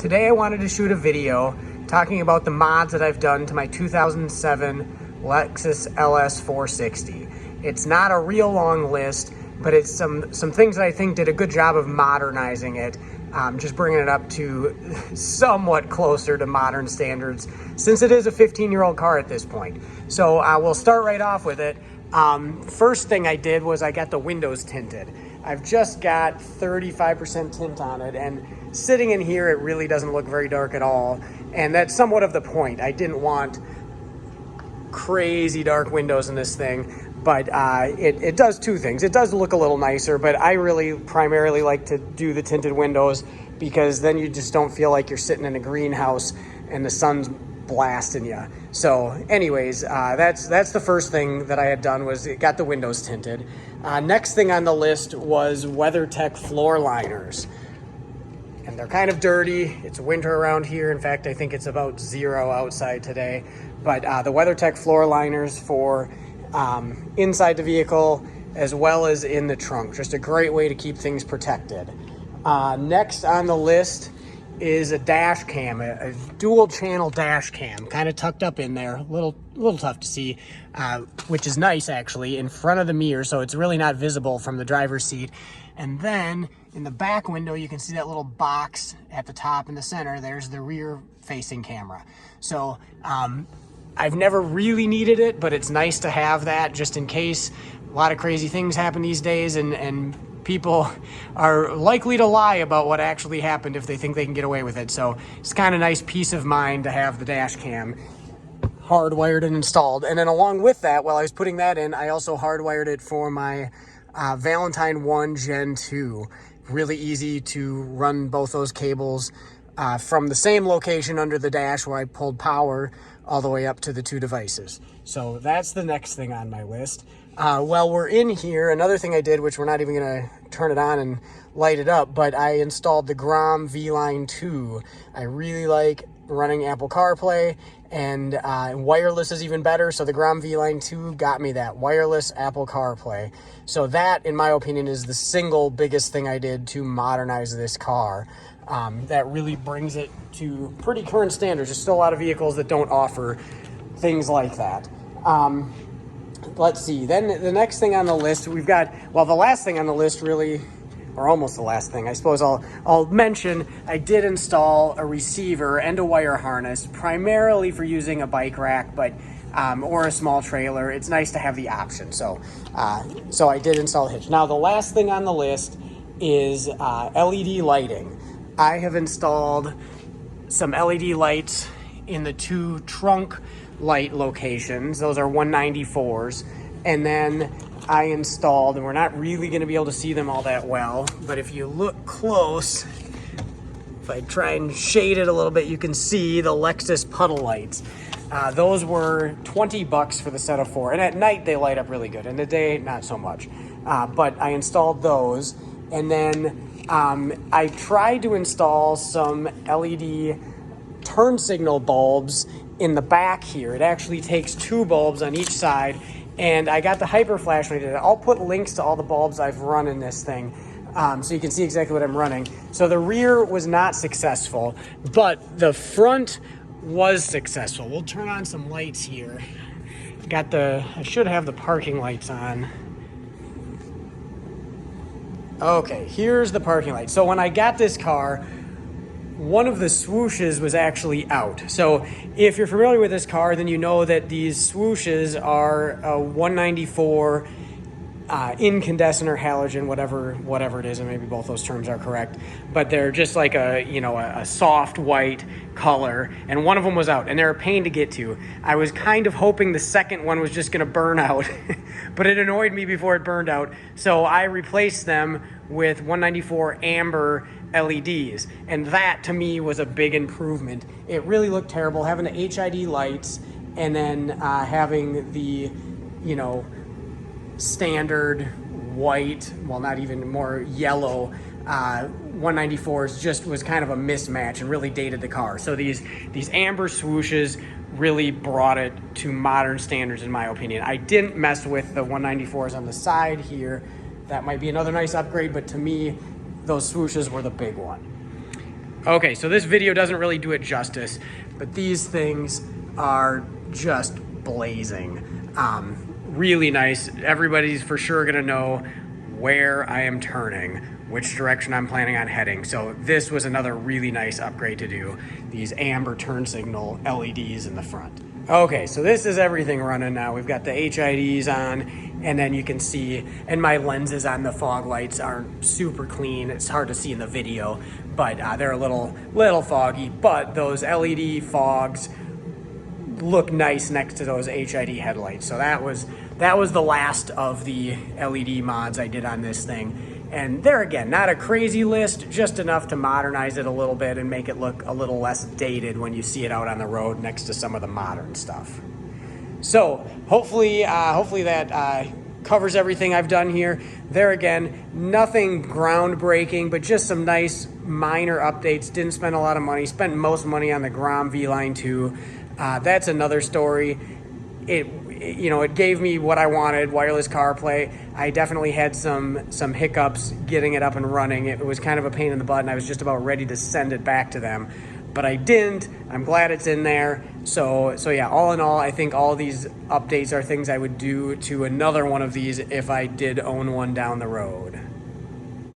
Today I wanted to shoot a video talking about the mods that I've done to my 2007 Lexus LS460. It's not a real long list, but it's some things that I think did a good job of modernizing it, just bringing it up to somewhat closer to modern standards, since it is a 15-year-old car at this point. So we'll start right off with it. First thing I did was I got the windows tinted. I've just got 35% tint on it, and sitting in here, it really doesn't look very dark at all. And that's somewhat of the point. I didn't want crazy dark windows in this thing, but it does two things. It does look a little nicer, but I really primarily like to do the tinted windows because then you just don't feel like you're sitting in a greenhouse and the sun's blasting you. So anyways, that's the first thing that I had done, was it got the windows tinted. Next thing on the list was WeatherTech floor liners. And they're kind of dirty. It's winter around here. In fact, I think it's about 0 outside today. But the WeatherTech floor liners for inside the vehicle as well as in the trunk. Just a great way to keep things protected. Next on the list is a dash cam, a dual channel dash cam, kind of tucked up in there, a little tough to see, which is nice actually, in front of the mirror, so it's really not visible from the driver's seat. And then in the back window, you can see that little box at the top in the center. There's the rear facing camera. So I've never really needed it, but it's nice to have that just in case. A lot of crazy things happen these days, and people are likely to lie about what actually happened if they think they can get away with it. So it's kind of nice peace of mind to have the dash cam hardwired and installed. And then along with that, while I was putting that in, I also hardwired it for my Valentine One Gen2. Really easy to run both those cables from the same location under the dash where I pulled power all the way up to the two devices. So that's the next thing on my list. While we're in here, another thing I did, which we're not even going to turn it on and light it up, but I installed the Grom VLine2. I really like running Apple CarPlay, and wireless is even better, so the Grom VLine2 got me that wireless Apple CarPlay. So that, in my opinion, is the single biggest thing I did to modernize this car. That really brings it to pretty current standards. There's still a lot of vehicles that don't offer things like that. Let's see, then the next thing on the list, we've got, well, the last thing on the list really, or almost the last thing, I suppose I'll mention, I did install a receiver and a wire harness, primarily for using a bike rack, but or a small trailer. It's nice to have the option. So I did install a hitch. Now, the last thing on the list is LED lighting. I have installed some LED lights in the two trunk light locations. Those are 194s. And then I installed, and we're not really going to be able to see them all that well, but if you look close, if I try and shade it a little bit, you can see the Lexus puddle lights. Those were $20 for the set of 4, and at night they light up really good. In the day, not so much. But I installed those, and then I tried to install some LED turn signal bulbs in the back here. It actually takes 2 bulbs on each side, and I got the hyper flash when I did it. I'll put links to all the bulbs I've run in this thing, so you can see exactly what I'm running. So the rear was not successful, but the front was successful. We'll turn on some lights here. I should have the parking lights on. Okay, here's the parking light. So when I got this car, one of the swooshes was actually out. So if you're familiar with this car, then you know that these swooshes are a 194 incandescent or halogen, whatever it is, and maybe both those terms are correct. But they're just like a soft white color, and one of them was out, and they're a pain to get to. I was kind of hoping the second one was just going to burn out, but it annoyed me before it burned out. So I replaced them with 194 amber LEDs, and that to me was a big improvement. It really looked terrible having the HID lights and then having the standard white, well, not even more yellow 194s just was kind of a mismatch and really dated the car. So these amber swooshes really brought it to modern standards, in my opinion. I didn't mess with the 194s on the side here. That might be another nice upgrade, but to me, those swooshes were the big one. Okay, so this video doesn't really do it justice, but these things are just blazing. Really nice. Everybody's for sure gonna know where I am turning, which direction I'm planning on heading. So this was another really nice upgrade to do. These amber turn signal LEDs in the front. Okay, so this is everything running now. We've got the HIDs on, and then you can see, and my lenses on the fog lights aren't super clean. It's hard to see in the video, but they're a little foggy, but those LED fogs look nice next to those HID headlights. So that was the last of the LED mods I did on this thing. And there again, not a crazy list, just enough to modernize it a little bit and make it look a little less dated when you see it out on the road next to some of the modern stuff. So hopefully that covers everything I've done here. There again, nothing groundbreaking, but just some nice minor updates. Didn't spend a lot of money, spent most money on the Grom VLine2. That's another story. It gave me what I wanted, wireless CarPlay. I definitely had some hiccups getting it up and running. It was kind of a pain in the butt, and I was just about ready to send it back to them, but I didn't. I'm glad it's in there. So yeah, all in all, I think all these updates are things I would do to another one of these if I did own one down the road.